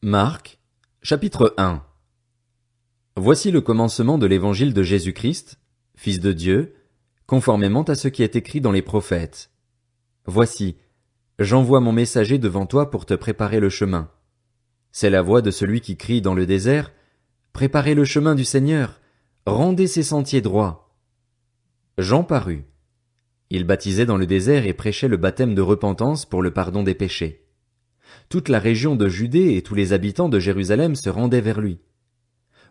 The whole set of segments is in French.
Marc, chapitre 1. Voici le commencement de l'évangile de Jésus-Christ, Fils de Dieu, conformément à ce qui est écrit dans les prophètes. Voici, j'envoie mon messager devant toi pour te préparer le chemin. C'est la voix de celui qui crie dans le désert, préparez le chemin du Seigneur, rendez ses sentiers droits. Jean parut. Il baptisait dans le désert et prêchait le baptême de repentance pour le pardon des péchés. Toute la région de Judée et tous les habitants de Jérusalem se rendaient vers lui.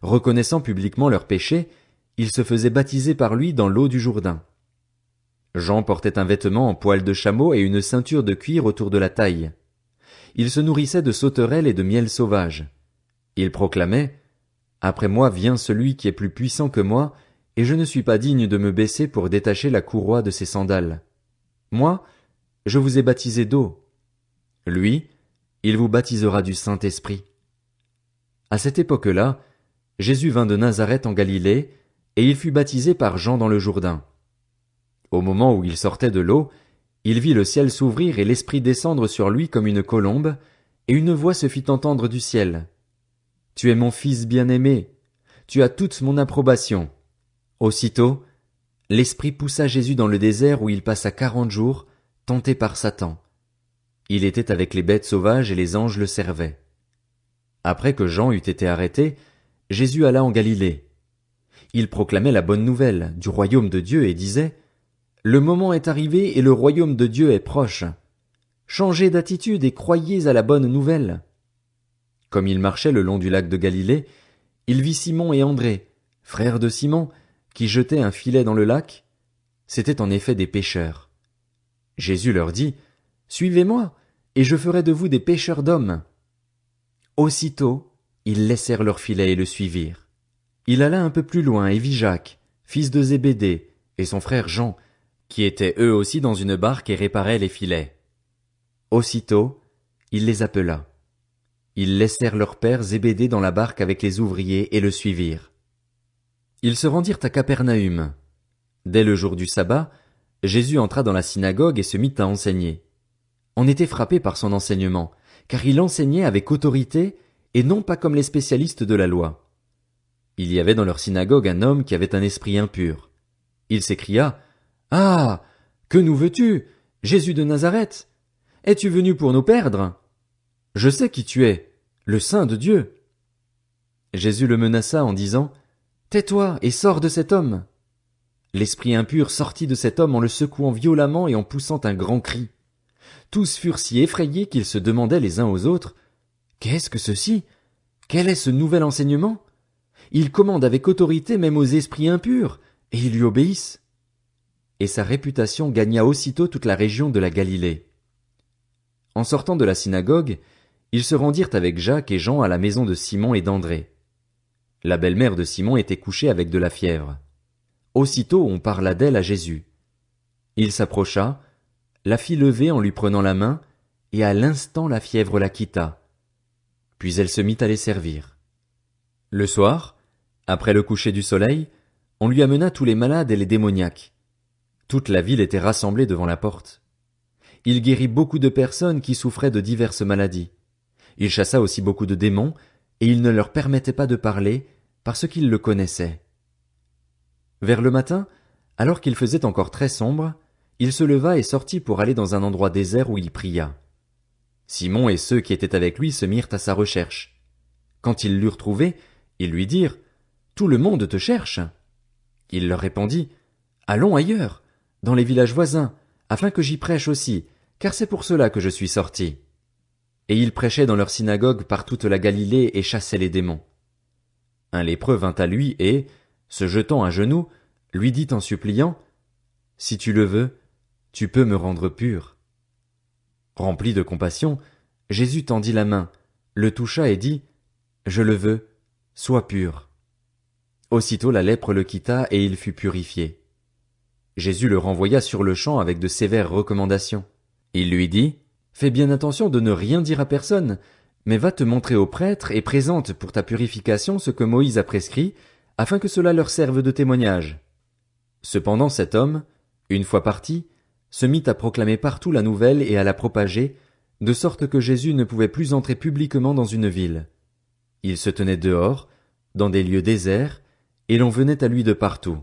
Reconnaissant publiquement leurs péchés, ils se faisaient baptiser par lui dans l'eau du Jourdain. Jean portait un vêtement en poil de chameau et une ceinture de cuir autour de la taille. Il se nourrissait de sauterelles et de miel sauvage. Il proclamait « Après moi vient celui qui est plus puissant que moi, et je ne suis pas digne de me baisser pour détacher la courroie de ses sandales. Moi, je vous ai baptisé d'eau. Lui, il vous baptisera du Saint-Esprit. » À cette époque-là, Jésus vint de Nazareth en Galilée, et il fut baptisé par Jean dans le Jourdain. Au moment où il sortait de l'eau, il vit le ciel s'ouvrir et l'Esprit descendre sur lui comme une colombe, et une voix se fit entendre du ciel. « Tu es mon Fils bien-aimé, tu as toute mon approbation. » Aussitôt, l'Esprit poussa Jésus dans le désert où il passa 40 jours, tenté par Satan. Il était avec les bêtes sauvages et les anges le servaient. Après que Jean eut été arrêté, Jésus alla en Galilée. Il proclamait la bonne nouvelle du royaume de Dieu et disait « Le moment est arrivé et le royaume de Dieu est proche. Changez d'attitude et croyez à la bonne nouvelle. » Comme il marchait le long du lac de Galilée, il vit Simon et André, frères de Simon, qui jetaient un filet dans le lac. C'étaient en effet des pêcheurs. Jésus leur dit « Suivez-moi, et je ferai de vous des pêcheurs d'hommes. » Aussitôt, ils laissèrent leur filet et le suivirent. Il alla un peu plus loin et vit Jacques, fils de Zébédée, et son frère Jean, qui étaient eux aussi dans une barque et réparaient les filets. Aussitôt, il les appela. Ils laissèrent leur père Zébédée dans la barque avec les ouvriers et le suivirent. Ils se rendirent à Capernaüm. Dès le jour du sabbat, Jésus entra dans la synagogue et se mit à enseigner. On était frappé par son enseignement, car il enseignait avec autorité et non pas comme les spécialistes de la loi. Il y avait dans leur synagogue un homme qui avait un esprit impur. Il s'écria « Ah! Que nous veux-tu, Jésus de Nazareth? Es-tu venu pour nous perdre? Je sais qui tu es, le Saint de Dieu. » Jésus le menaça en disant « Tais-toi et sors de cet homme. » L'esprit impur sortit de cet homme en le secouant violemment et en poussant un grand cri. Tous furent si effrayés qu'ils se demandaient les uns aux autres « Qu'est-ce que ceci? Quel est ce nouvel enseignement? Il commande avec autorité même aux esprits impurs, et ils lui obéissent. » Et sa réputation gagna aussitôt toute la région de la Galilée. En sortant de la synagogue, ils se rendirent avec Jacques et Jean à la maison de Simon et d'André. La belle-mère de Simon était couchée avec de la fièvre. Aussitôt on parla d'elle à Jésus. Il s'approcha, la fit lever en lui prenant la main, et à l'instant la fièvre la quitta. Puis elle se mit à les servir. Le soir, après le coucher du soleil, on lui amena tous les malades et les démoniaques. Toute la ville était rassemblée devant la porte. Il guérit beaucoup de personnes qui souffraient de diverses maladies. Il chassa aussi beaucoup de démons, et il ne leur permettait pas de parler, parce qu'ils le connaissaient. Vers le matin, alors qu'il faisait encore très sombre, il se leva et sortit pour aller dans un endroit désert où il pria. Simon et ceux qui étaient avec lui se mirent à sa recherche. Quand ils l'eurent trouvé, ils lui dirent « Tout le monde te cherche. » Il leur répondit « Allons ailleurs, dans les villages voisins, afin que j'y prêche aussi, car c'est pour cela que je suis sorti. » Et il prêchait dans leur synagogue par toute la Galilée et chassait les démons. Un lépreux vint à lui et, se jetant à genoux, lui dit en suppliant « Si tu le veux, tu peux me rendre pur. » Rempli de compassion, Jésus tendit la main, le toucha et dit « Je le veux, sois pur. » Aussitôt la lèpre le quitta et il fut purifié. Jésus le renvoya sur-le-champ avec de sévères recommandations. Il lui dit « Fais bien attention de ne rien dire à personne, mais va te montrer aux prêtres et présente pour ta purification ce que Moïse a prescrit, afin que cela leur serve de témoignage. » Cependant cet homme, une fois parti, se mit à proclamer partout la nouvelle et à la propager, de sorte que Jésus ne pouvait plus entrer publiquement dans une ville. Il se tenait dehors, dans des lieux déserts, et l'on venait à lui de partout.